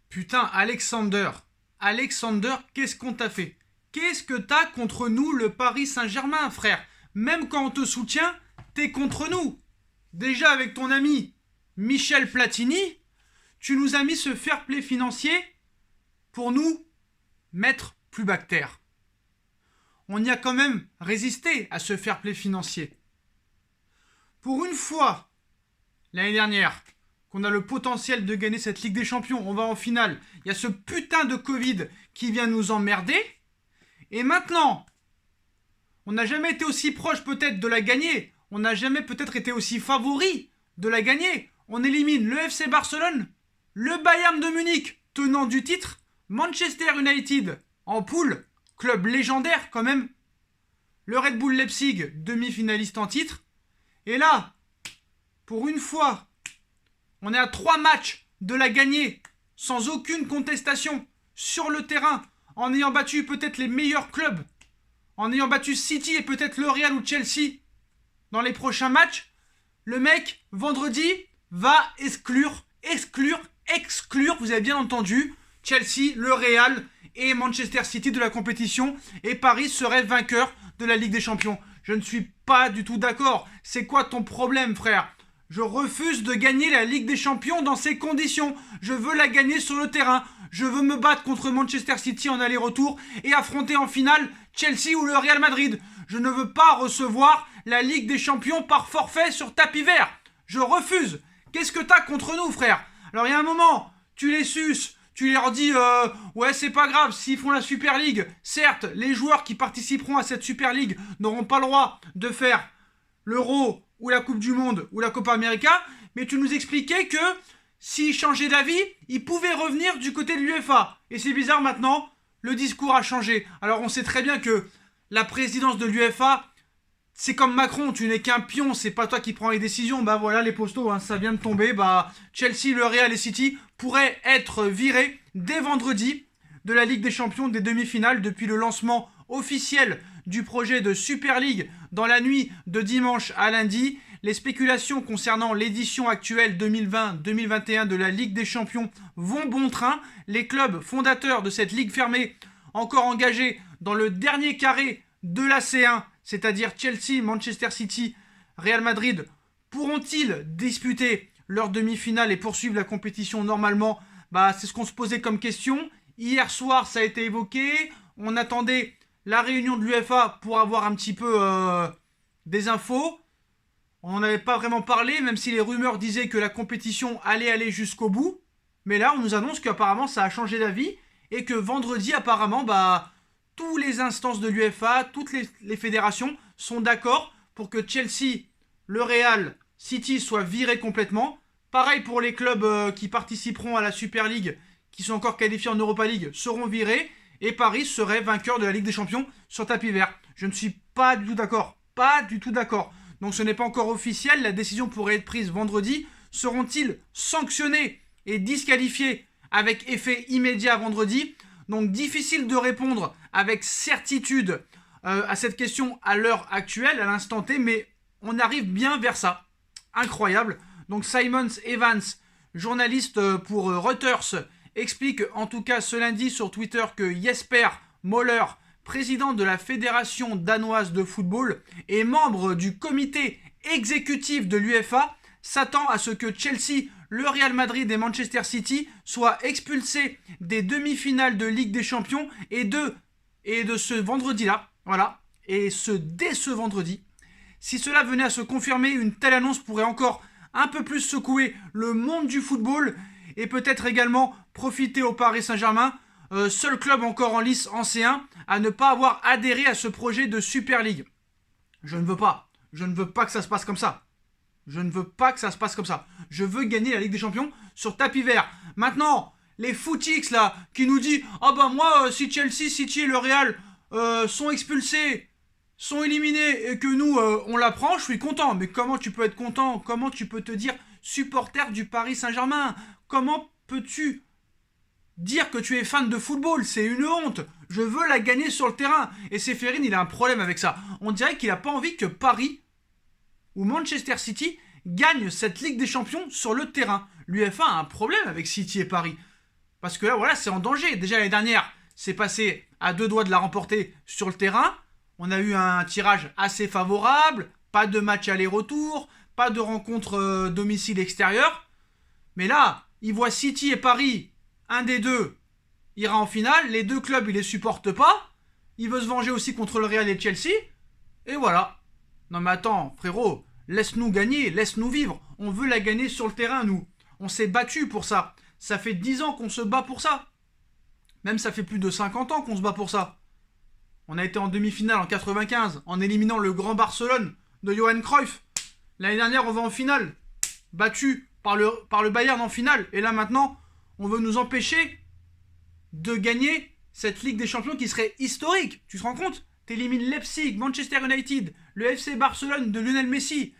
Putain, Alexander, qu'est-ce qu'on t'a fait? Qu'est-ce que t'as contre nous, le Paris Saint-Germain, frère? Même quand on te soutient, t'es contre nous. Déjà avec ton ami Michel Platini, tu nous as mis ce fair play financier pour nous mettre plus bactère. On y a quand même résisté à ce fair play financier. Pour une fois, l'année dernière, qu'on a le potentiel de gagner cette Ligue des Champions, on va en finale, il y a ce putain de Covid qui vient nous emmerder, et maintenant, on n'a jamais été aussi proche peut-être de la gagner, on n'a jamais peut-être été aussi favori de la gagner, on élimine le FC Barcelone, le Bayern de Munich, tenant du titre, Manchester United en poule, club légendaire quand même, le Red Bull Leipzig, demi-finaliste en titre, et là, pour une fois, on est à 3 matchs de la gagner, sans aucune contestation, sur le terrain, en ayant battu peut-être les meilleurs clubs, en ayant battu City et peut-être le Real ou Chelsea dans les prochains matchs. Le mec, vendredi, va exclure, vous avez bien entendu, Chelsea, le Real et Manchester City de la compétition, et Paris serait vainqueur de la Ligue des Champions. Je ne suis pas du tout d'accord. C'est quoi ton problème, frère? Je refuse de gagner la Ligue des Champions dans ces conditions. Je veux la gagner sur le terrain. Je veux me battre contre Manchester City en aller-retour et affronter en finale Chelsea ou le Real Madrid. Je ne veux pas recevoir la Ligue des Champions par forfait sur tapis vert. Je refuse. Qu'est-ce que t'as contre nous, frère? Alors il y a un moment, tu les suces, tu leur dis ouais, c'est pas grave s'ils font la Super League. Certes, les joueurs qui participeront à cette Super League n'auront pas le droit de faire l'Euro ou la Coupe du Monde ou la Copa América, mais tu nous expliquais que s'ils changeaient d'avis, ils pouvaient revenir du côté de l'UEFA. Et c'est bizarre maintenant, le discours a changé. Alors on sait très bien que la présidence de l'UEFA, c'est comme Macron, tu n'es qu'un pion, c'est pas toi qui prends les décisions. Bah voilà les postos, hein, ça vient de tomber. Bah Chelsea, le Real et City pourraient être virés dès vendredi de la Ligue des Champions des demi-finales depuis le lancement officiel du projet de Super League dans la nuit de dimanche à lundi. Les spéculations concernant l'édition actuelle 2020-2021 de la Ligue des Champions vont bon train. Les clubs fondateurs de cette ligue fermée, encore engagés dans le dernier carré de la C1, c'est-à-dire Chelsea, Manchester City, Real Madrid, pourront-ils disputer leur demi-finale et poursuivre la compétition normalement? Bah, c'est ce qu'on se posait comme question. Hier soir, ça a été évoqué. On attendait la réunion de l'UEFA pour avoir un petit peu des infos. On n'en avait pas vraiment parlé, même si les rumeurs disaient que la compétition allait aller jusqu'au bout. Mais là, on nous annonce qu'apparemment, ça a changé d'avis et que vendredi, apparemment, bah, toutes les instances de l'UEFA, toutes les fédérations sont d'accord pour que Chelsea, le Real, City soient virés complètement. Pareil pour les clubs qui participeront à la Super League, qui sont encore qualifiés en Europa League, seront virés. Et Paris serait vainqueur de la Ligue des Champions sur tapis vert. Je ne suis pas du tout d'accord. Pas du tout d'accord. Donc ce n'est pas encore officiel. La décision pourrait être prise vendredi. Seront-ils sanctionnés et disqualifiés avec effet immédiat vendredi? Donc difficile de répondre avec certitude à cette question à l'heure actuelle, à l'instant T, mais on arrive bien vers ça. Incroyable. Donc Simon Evans, journaliste pour Reuters, explique en tout cas ce lundi sur Twitter que Jesper Moller, président de la Fédération danoise de football et membre du comité exécutif de l'UEFA, s'attend à ce que Chelsea, le Real Madrid et Manchester City soient expulsés des demi-finales de Ligue des Champions et de ce vendredi-là. Voilà. Et dès ce vendredi. Si cela venait à se confirmer, une telle annonce pourrait encore un peu plus secouer le monde du football et peut-être également profiter au Paris Saint-Germain, seul club encore en lice en C1, à ne pas avoir adhéré à ce projet de Super League. Je ne veux pas que ça se passe comme ça. Je ne veux pas que ça se passe comme ça. Je veux gagner la Ligue des Champions sur tapis vert. Maintenant, les footix là, qui nous disent « Ah bah moi, si Chelsea, City et le Real sont expulsés, sont éliminés et que nous, on la prend, je suis content. » Mais comment tu peux être content? Comment tu peux te dire supporter du Paris Saint-Germain? Comment peux-tu dire que tu es fan de football? C'est une honte. Je veux la gagner sur le terrain. Et Ceferin, il a un problème avec ça. On dirait qu'il n'a pas envie que Paris ou Manchester City gagne cette Ligue des Champions sur le terrain. L'UEFA a un problème avec City et Paris. Parce que là, voilà, c'est en danger. Déjà, l'année dernière, c'est passé à 2 doigts de la remporter sur le terrain. On a eu un tirage assez favorable. Pas de match aller-retour. Pas de rencontre domicile-extérieur. Mais là, ils voient City et Paris. Un des deux ira en finale. Les deux clubs, ils les supportent pas. Il veut se venger aussi contre le Real et Chelsea. Et voilà. Non mais attends, frérot, laisse-nous gagner, laisse-nous vivre. On veut la gagner sur le terrain, nous. On s'est battu pour ça. Ça fait 10 ans qu'on se bat pour ça. Même ça fait plus de 50 ans qu'on se bat pour ça. On a été en demi-finale en 95 en éliminant le grand Barcelone de Johan Cruyff. L'année dernière, on va en finale. Battu par le Bayern en finale. Et là maintenant, on veut nous empêcher de gagner cette Ligue des Champions qui serait historique. Tu te rends compte? T'élimines Leipzig, Manchester United, le FC Barcelone de Lionel Messi,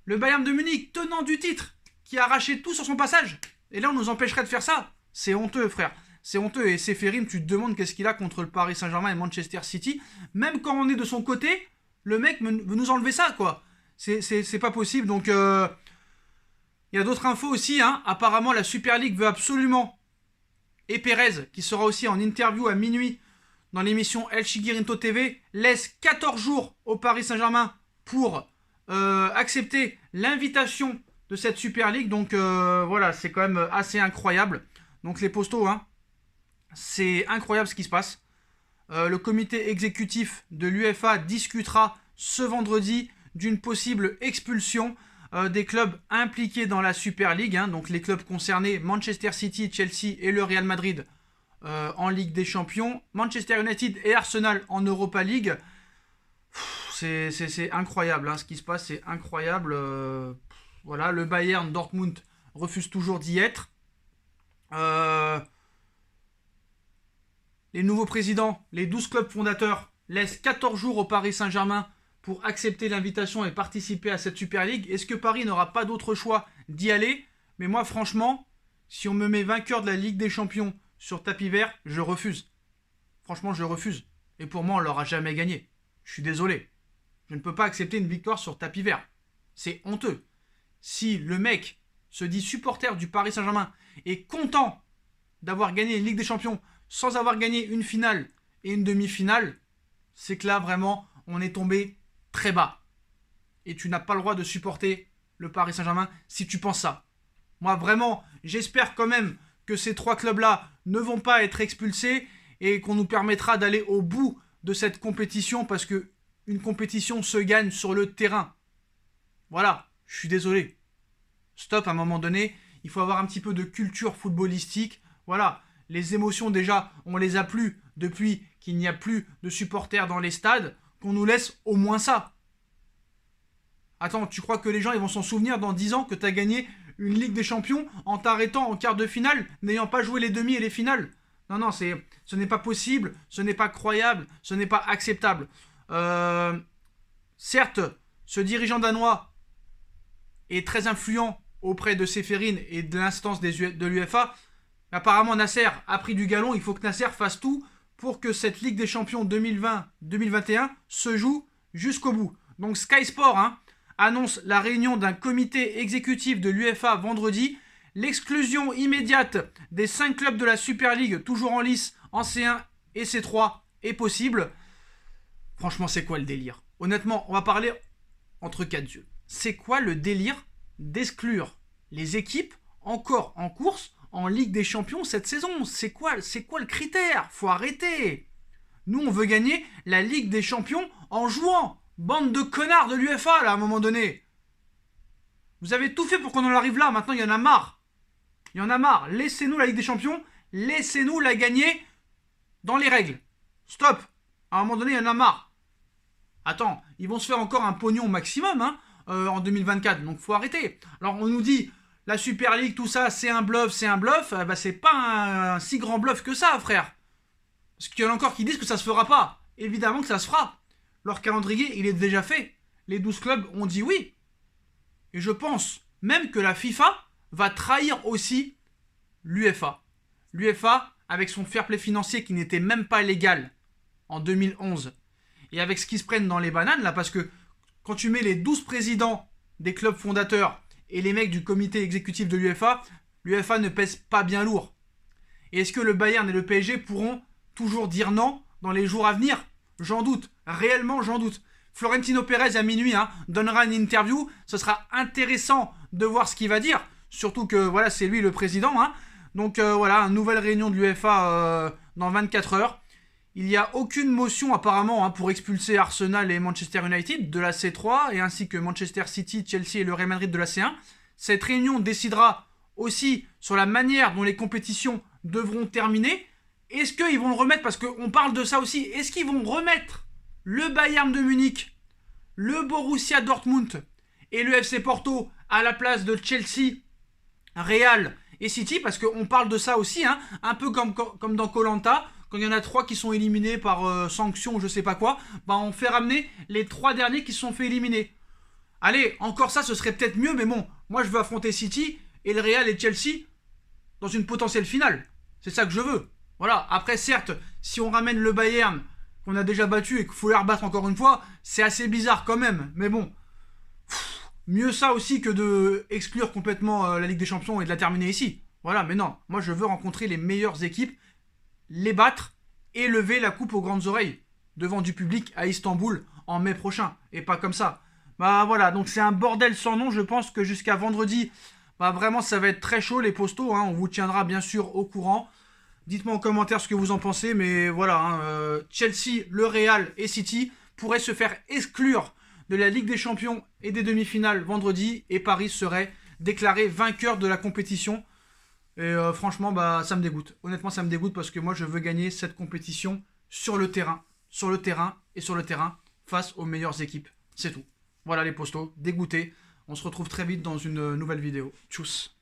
le Bayern de Munich, tenant du titre, qui a arraché tout sur son passage. Et là, on nous empêcherait de faire ça. C'est honteux, frère. C'est honteux. Et Ceferin, tu te demandes qu'est-ce qu'il a contre le Paris Saint-Germain et Manchester City. Même quand on est de son côté, le mec veut nous enlever ça, quoi. C'est pas possible. Donc, il y a d'autres infos aussi. Hein. Apparemment, la Super League veut absolument. Et Pérez, qui sera aussi en interview à minuit dans l'émission El Chiquirinto TV, laisse 14 jours au Paris Saint-Germain pour accepter l'invitation de cette Super League. Donc voilà, c'est quand même assez incroyable. Donc les postos, hein, c'est incroyable ce qui se passe. Le comité exécutif de l'UEFA discutera ce vendredi d'une possible expulsion des clubs impliqués dans la Super League. Hein, donc les clubs concernés, Manchester City, Chelsea et le Real Madrid en Ligue des Champions, Manchester United et Arsenal en Europa League. C'est incroyable, hein, ce qui se passe, c'est incroyable. Voilà, le Bayern Dortmund refuse toujours d'y être. Les nouveaux présidents, les 12 clubs fondateurs, laissent 14 jours au Paris Saint-Germain pour accepter l'invitation et participer à cette Super League. Est-ce que Paris n'aura pas d'autre choix d'y aller? Mais moi, franchement, si on me met vainqueur de la Ligue des Champions sur tapis vert, je refuse. Franchement, je refuse. Et pour moi, on ne l'aura jamais gagné. Je suis désolé. Je ne peux pas accepter une victoire sur tapis vert. C'est honteux. Si le mec se dit supporter du Paris Saint-Germain et content d'avoir gagné une Ligue des Champions sans avoir gagné une finale et une demi-finale, c'est que là, vraiment, on est tombé très bas. Et tu n'as pas le droit de supporter le Paris Saint-Germain si tu penses ça. Moi, vraiment, j'espère quand même que ces 3 clubs-là ne vont pas être expulsés et qu'on nous permettra d'aller au bout de cette compétition parce que une compétition se gagne sur le terrain. Voilà, je suis désolé. Stop, à un moment donné, il faut avoir un petit peu de culture footballistique. Voilà, les émotions déjà, on les a plus depuis qu'il n'y a plus de supporters dans les stades, qu'on nous laisse au moins ça. Attends, tu crois que les gens ils vont s'en souvenir dans 10 ans que tu as gagné une Ligue des Champions en t'arrêtant en quart de finale, n'ayant pas joué les demi et les finales? Non, ce n'est pas possible, ce n'est pas croyable, ce n'est pas acceptable. Certes, ce dirigeant danois est très influent auprès de Ceferin et de l'instance de l'UEFA. Apparemment, Nasser a pris du galon. Il faut que Nasser fasse tout pour que cette Ligue des Champions 2020-2021 se joue jusqu'au bout. Donc Sky Sport annonce la réunion d'un comité exécutif de l'UEFA vendredi. L'exclusion immédiate des 5 clubs de la Super League, toujours en lice en C1 et C3, est possible. Franchement, c'est quoi le délire? Honnêtement, on va parler entre 4 yeux. C'est quoi le délire d'exclure les équipes encore en course en Ligue des Champions cette saison? C'est quoi le critère? Faut arrêter. Nous, on veut gagner la Ligue des Champions en jouant. Bande de connards de l'UEFA, là, à un moment donné. Vous avez tout fait pour qu'on en arrive là. Maintenant, il y en a marre. Il y en a marre. Laissez-nous la Ligue des Champions. Laissez-nous la gagner dans les règles. Stop. À un moment donné, il y en a marre. Attends, ils vont se faire encore un pognon maximum en 2024. Donc, faut arrêter. Alors, on nous dit, la Super League, tout ça, c'est un bluff, c'est un bluff. Bah, c'est pas un si grand bluff que ça, frère. Parce qu'il y en a encore qui disent que ça se fera pas. Évidemment que ça se fera. Leur calendrier, il est déjà fait. Les 12 clubs ont dit oui. Et je pense même que la FIFA va trahir aussi l'UEFA. L'UEFA, avec son fair play financier qui n'était même pas légal en 2011, et avec ce qu'ils se prennent dans les bananes, là, parce que quand tu mets les 12 présidents des clubs fondateurs et les mecs du comité exécutif de l'UEFA, l'UEFA ne pèse pas bien lourd. Et est-ce que le Bayern et le PSG pourront toujours dire non dans les jours à venir? J'en doute, réellement j'en doute. Florentino Pérez à minuit donnera une interview, ce sera intéressant de voir ce qu'il va dire, surtout que voilà, c'est lui le président. Donc voilà, une nouvelle réunion de l'UEFA dans 24 heures. Il n'y a aucune motion apparemment pour expulser Arsenal et Manchester United de la C3 et ainsi que Manchester City, Chelsea et le Real Madrid de la C1. Cette réunion décidera aussi sur la manière dont les compétitions devront terminer. Est-ce qu'ils vont le remettre? Parce qu'on parle de ça aussi. Est-ce qu'ils vont remettre le Bayern de Munich, le Borussia Dortmund et le FC Porto à la place de Chelsea, Real et City? Parce qu'on parle de ça aussi, un peu comme dans Koh-Lanta. Quand il y en a 3 qui sont éliminés par sanction ou je sais pas quoi, on fait ramener les 3 derniers qui se sont fait éliminer. Allez, encore ça, ce serait peut-être mieux, mais bon, moi je veux affronter City et le Real et Chelsea dans une potentielle finale. C'est ça que je veux. Voilà, après certes, si on ramène le Bayern qu'on a déjà battu et qu'il faut les rebattre encore une fois, c'est assez bizarre quand même. Mais bon, mieux ça aussi que de exclure complètement la Ligue des Champions et de la terminer ici. Voilà, mais non, moi je veux rencontrer les meilleures équipes, les battre et lever la coupe aux grandes oreilles devant du public à Istanbul en mai prochain. Et pas comme ça. Voilà, donc c'est un bordel sans nom. Je pense que jusqu'à vendredi, vraiment ça va être très chaud les postos. On vous tiendra bien sûr au courant. Dites-moi en commentaire ce que vous en pensez. Mais voilà, Chelsea, le Real et City pourraient se faire exclure de la Ligue des Champions et des demi-finales vendredi. Et Paris serait déclaré vainqueur de la compétition. Et franchement, ça me dégoûte. Honnêtement, ça me dégoûte parce que moi, je veux gagner cette compétition sur le terrain face aux meilleures équipes. C'est tout. Voilà les postos, dégoûtés. On se retrouve très vite dans une nouvelle vidéo. Tchuss.